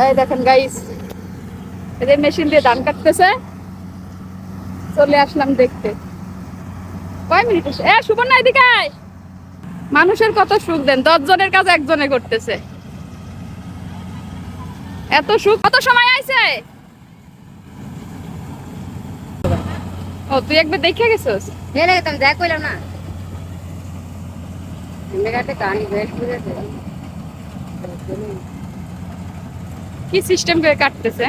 এই দেখেন গাইস, এই মেশিন দিয়ে ধান কাটতেছে, চলে আসলাম দেখতে। কয় মিনিট সুবর্ণা এদিকে আয়। মানুষের কত সুখ দেন, 10 জনের কাজ একজনে করতেছে। এত সুখ কত সময় আইছে। ও তুই একবার দেখে গেছিস? দেখ কইলাম না মেঘাতে কানি বেশ বুঝেছে। কি সিস্টেম করে কাটতেছে।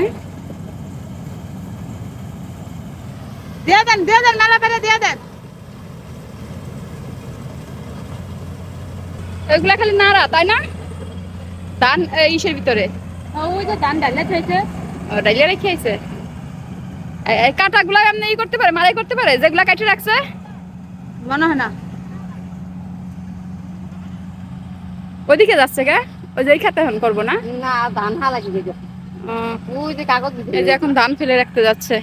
দিয়ে দেন নালা পেরে দিয়ে দেন। ওইগুলা খালি নাড়া তাই না? ধান ইসের ভিতরে ওই যে ধান ডালে থইছে। ডাইলে রেখে আইছে। এই কাটাগুলা এমনি ই করতে পারে, মারাই করতে পারে, যেগুলা কাটে রাখছে মনে হয় না। ওইদিকে যাচ্ছে গা, ওই যে এই খেতে এখন করবো না। না ধান হালা কি গেছে। ওই যে কাগজ এই যে এখন ধান ফেলে রাখতে যাচ্ছে।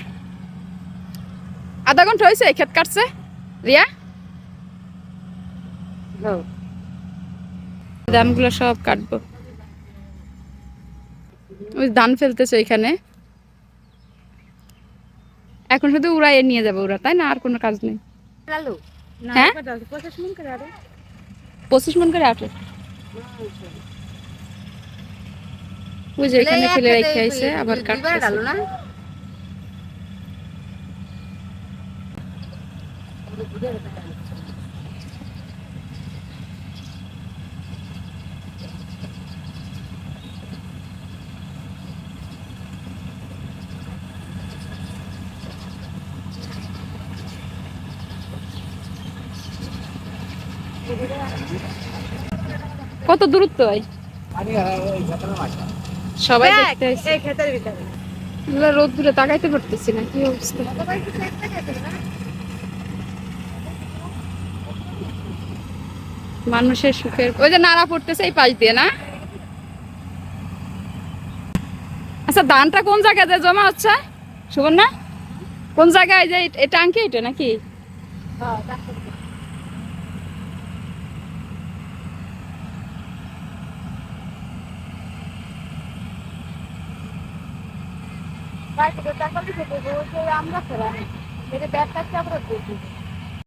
আধা ঘন্টা হয়েছে ক্ষেত কাটছে রিয়া। ধানগুলো সব কাটবো। ওই ধান ফেলতেছে এখানে, এখন শুধু উড়াই নিয়ে যাবে ওরা, তাই না? আর কোনো কাজ নেই। হ্যাঁ 25 মন করে আটে। ওই যে এখানে ফেলে রেখে আইছে, আবার কাটতেছে। কত দূরত্ব হয় সবাই দেখতে আইছে। এই ক্ষেতের ভিতরে এগুলা রোদ দূরে তাকাইতে পারতেছি না, কি অবস্থা। মানুষের সুখের ওই যে নাড়া পড়তেছে এই পাশ দিয়ে না। আচ্ছা ধানটা কোন জায়গায় যে জমা হচ্ছে সুবর্ণা? কোন জায়গায় যে এই টাঙ্কি এটা নাকি? আমরা ফেরা ব্যাগটা আমরা